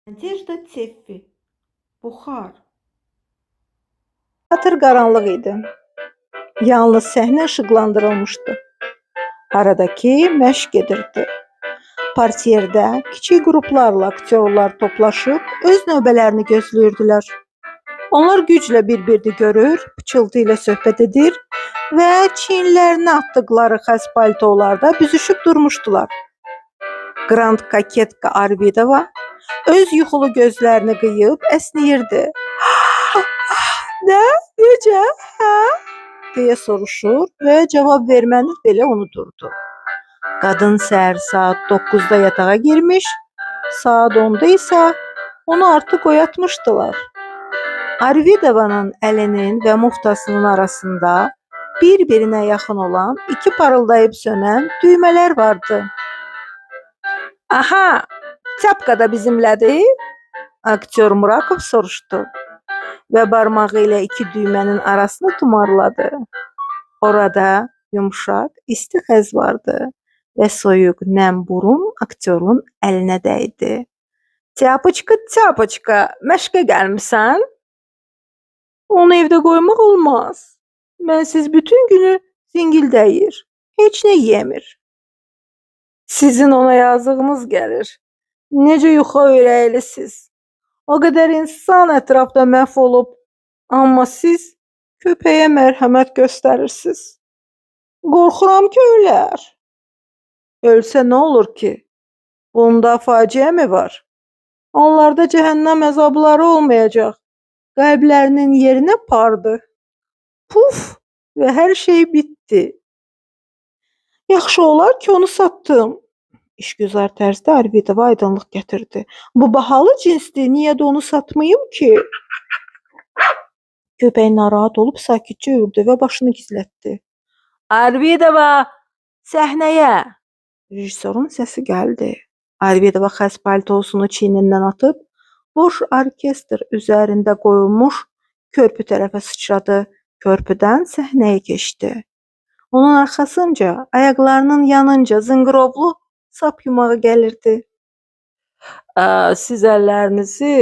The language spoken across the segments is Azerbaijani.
Надежда Тефfi, Buxar. Teatr qaranlıq idi. Yalnız səhnə işıqlandırılmışdı. Aradakı məşq gedirdi. Partiyerdə kiçik qruplarla aktyorlar toplaşıb öz növbələrini gözləyirdilər. Onlar güclə bir-birini görür, pıçıltı ilə söhbət edir və çiyinlərinə atdıqları xəz paltolarda büzüşüb durmuşdular. Grand Kaketka Arvidova öz yuxulu gözlərini qıyıb əsnəyirdi. Nə? Necə? Hə? deyə soruşur və cavab verməni belə unuturdu. Qadın səhər saat 9-da yatağa girmiş, saat 10-da isə onu artıq oyatmışdılar. Arvidovanın əlinin və muftasının arasında bir-birinə yaxın olan iki parıldayıb sönən düymələr vardı. Aha, Çapka da bizimlədir? Aktyor Murakov soruşdu və barmağı ilə iki düymənin arasını tumarladı. Orada yumşaq, isti xəz vardı və soyuq, nəm burun aktyorun əlinə dəydi. Çapoçka, çapoçka, məşqə gəlmisən? Onu evdə qoymaq olmaz. Mənsiz bütün günü zingildəyir, heç nə yemir. Sizin ona yazığınız gəlir. Necə yuxa öyrəyilisiniz. O qədər insan ətrafda məhv olub, amma siz köpəyə mərhəmət göstərirsiniz. Qorxuram ki, ölər. Ölsə nə olur ki? Bunda faciə mi var? Onlarda cəhənnəm əzabları olmayacaq. Qəlblərinin yerinə pardı. Puf və hər şey bitdi. Yaxşı olar ki, onu satdım. İşgüzar tərzdə Arvidova aydınlıq gətirdi. Bu bahalı cinsdir, niyə də onu satmayım ki? Köpək narahat olub sakitcə ürdü və başını gizlətdi. Arvidova, səhnəyə! Rejissorun səsi gəldi. Arvidova xəz paltosunu çiynindən atıb, boş orkestr üzərində qoyulmuş körpü tərəfə sıçradı. Körpüdən səhnəyə keçdi. Onun arxasınca, ayaqlarının yanınca zınqırovlu sap yumağı gəlirdi. Siz əllərinizi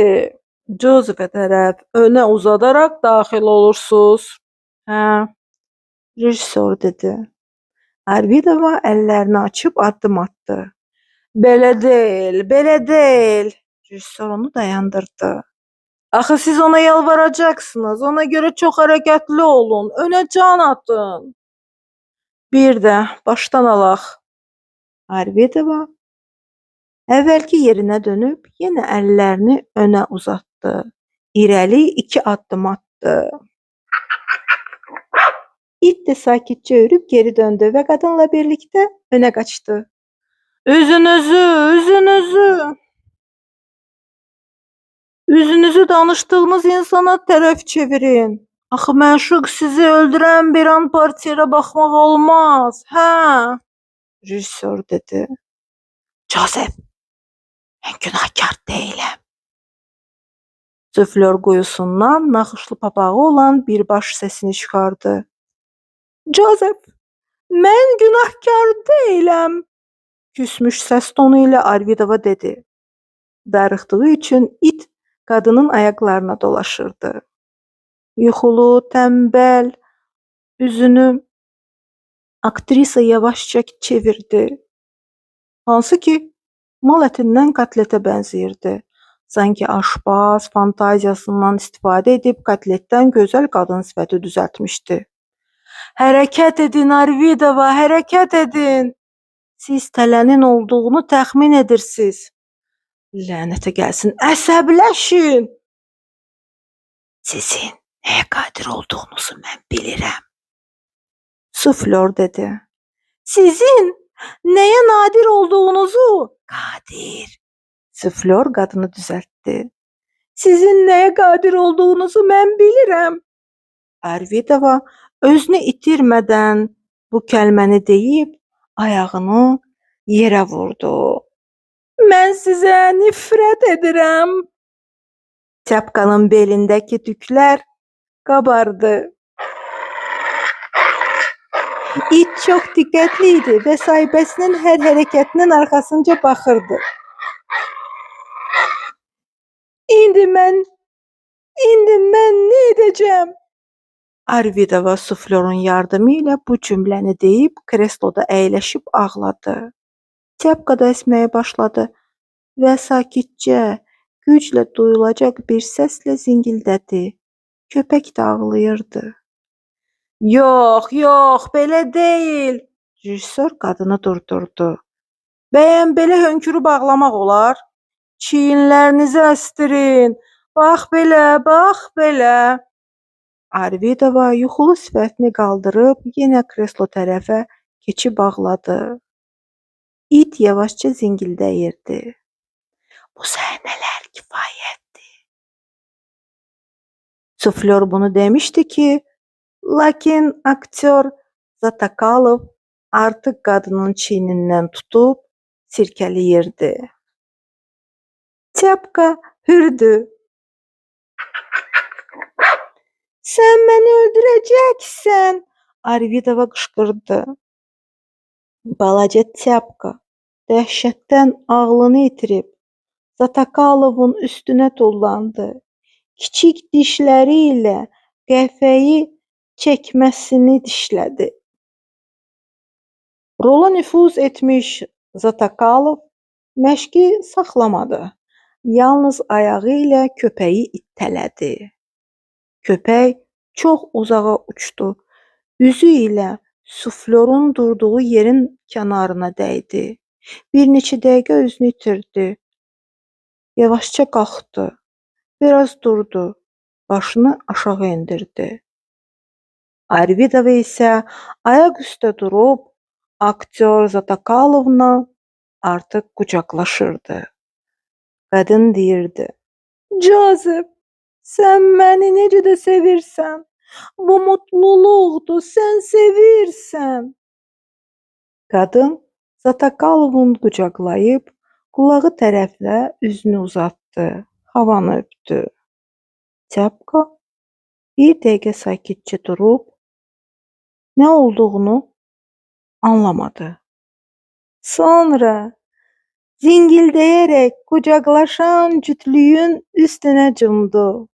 Josepha tərəf önə uzadaraq daxil olursunuz. Hə, rejissor dedi. Arvidova əllərini açıb addım atdı. Belə deyil, belə deyil. Rejissor onu dayandırdı. Axı siz ona yalvaracaqsınız, ona görə çox hərəkətli olun, önə can atın. Bir də başdan alaq. Arvidova əvvəlki yerinə dönüb yenə əllərini önə uzatdı. İrəli 2 addım atdı. İt də sakitcə örüb geri döndü və qadınla birlikdə önə qaçdı. Üzünüzü. Üzünüzü danışdığınız insana tərəf çevirin. Axı məşuq sizi öldürən bir an partiyerə baxmaq olmaz. Hə? Rejissor dedi. Joseph, mən günahkar deyiləm. Suflör quyusundan naxışlı papağı olan bir baş səsini çıxardı. Joseph, mən günahkar deyiləm. Küsmüş səs tonu ilə Arvidova dedi. Darıxdığı üçün it qadının ayaqlarına dolaşırdı. Yuxulu, tənbəl üzünü aktrisa yavaşca çevirdi. Hansı ki, mal ətindən kotletə bənzəyirdi. Sanki aşpaz fantaziyasından istifadə edib kotletdən gözəl qadın sifəti düzəltmişdi. Hərəkət edin, Arvidova, hərəkət edin. Siz tələnin olduğunu təxmin edirsiniz. Lənətə gəlsin, əsəbləşin. Sizin nəyə qadir olduğunuzu mən bilirəm. Suflör dedi. Sizin nəyə nadir olduğunuzu? Qadir. Suflör qadını düzəltdi. Sizin nəyə qadir olduğunuzu mən bilirəm. Arvidova özünü itirmədən bu kəlməni deyib ayağını yerə vurdu. Mən sizə nifrət edirəm. Çapkanın belindəki tüklər qabardı. İt çox diqqətli idi və sahibəsinin hər hərəkətinin arxasınca baxırdı. İndi mən, indi mən nə edəcəm? Arvidova suflörün yardımı ilə bu cümləni deyib kresloda əyləşib ağladı. Tyapka da əsməyə başladı və sakitcə, güclə duyulacaq bir səslə zingildədi. Köpək də ağlayırdı. Yox, yox, belə deyil. Rejissor qadını durdurdu. Bəyəm belə hönkürüb ağlamaq olar? Çiyinlərinizi əsdirin. Bax belə, bax belə. Arvidova yuxulu sifətini qaldırıb yenə kreslo tərəfə keçib ağladı. İt yavaşca zingildəyirdi. Bu səhnələr kifayətdir. Suflör bunu demişdi ki, lakin aktyor Zatakalov artıq qadının çiynindən tutub sirkələyirdi. Tyapka hürdü. Sən məni öldürəcəksən, Arvidova qışqırdı. Balaca Tyapka dəhşətdən ağlını itirib Zatakalovun üstünə tullandı. Kiçik dişləri ilə qəfəyi çəkməsini dişlədi. Rola nüfuz etmiş Zatakalov məşqi saxlamadı. Yalnız ayağı ilə köpəyi itələdi. Köpək çox uzağa uçdu. Üzü ilə suflörün durduğu yerin kənarına dəydi. Bir neçə dəqiqə özünü itirdi. Yavaşca qalxdı. Biraz durdu. Başını aşağı endirdi. Arvidova isə ayaq üstə durub aktyor Zatakalovla artıq qucaqlaşırdı. Qadın deyirdi. Joseph, sən məni necə də sevirsən. Bu mutluluqdur, sən sevirsən. Qadın Zatakalovun qucaqlayıb qulağı tərəflə üzünü uzatdı. Havanı öpdü. Tyapka bir dəqiqə sakitcə durub nə olduğunu anlamadı. Sonra zingildəyərək qucaqlaşan cütlüyün üstünə cumdu.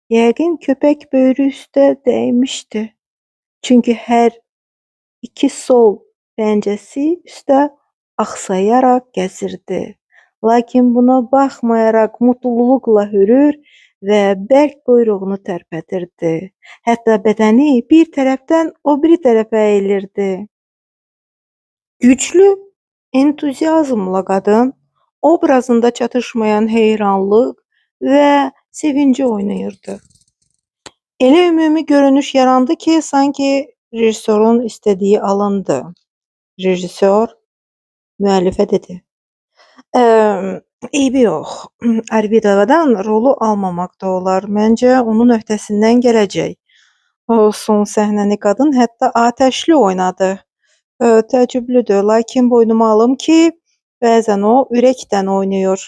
Yəqin köpək böyrü üstə dəymişdi. Çünki hər iki sol pəncəsi üstə axsayaraq gəzirdi. Lakin buna baxmayaraq mutluluqla hürür və bərk quyruğunu tərpədirdi. Hətta bədəni bir tərəfdən o biri tərəfə əyilirdi. Güclü, entuziazmla qadın obrazında çatışmayan heyranlıq və sevinci oynayırdı. Elə ümumi görünüş yarandı ki, sanki rejissorun istədiyi alındı. Rejissor müəllifə dedi. Eybi yox. Arvidovadan rolu almamaq da olar. Məncə onun öhdəsindən gələcək. O son səhnəni qadın hətta atəşli oynadı. Təəccüblüdür, lakin boynuma alım ki, bəzən o ürəkdən oynayır.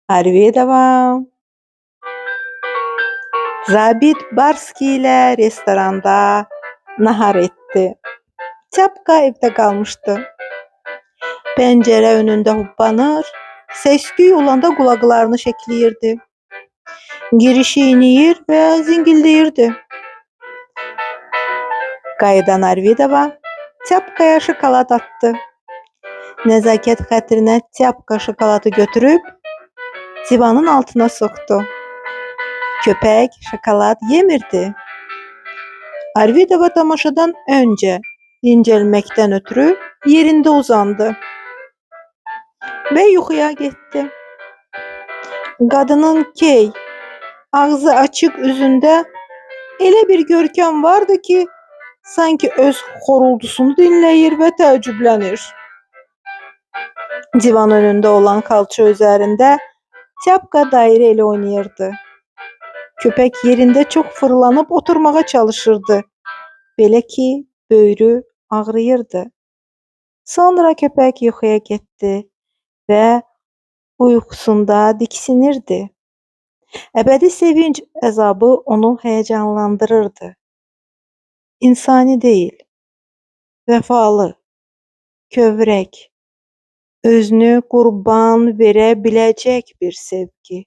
Arvidova Zabit Barski ilə restoranda nahar etdi. Tyapka evdə qalmışdı. Pəncərə önündə hoppanır, səs-küy olanda qulaqlarını şəkləyirdi. Girişi iniyir və zingildəyirdi. Qayıdan Arvidova Tyapkaya şokolad atdı. Nəzakət xətrinə Tyapka şokoladı götürüb divanın altına soxdu. Köpək şokolad yemirdi. Arvidova tamaşadan öncə dincəlməkdən ötürü yerində uzandı və yuxuya getdi. Qadının key, ağzı açıq üzündə elə bir görkəm vardı ki, sanki öz xoruldusunu dinləyir və təəccüblənir. Divan önündə olan xalça üzərində Tyapka dairə ilə oynayırdı. Köpək yerində çox fırlanıb oturmağa çalışırdı. Belə ki, böyrü ağrıyırdı. Sonra köpək yuxuya getdi və uyğusunda diksinirdi. Əbədi sevinç əzabı onu həyəcanlandırırdı. İnsani deyil, vəfalı, kövrək, Özünü qurban verə biləcək bir sevgi.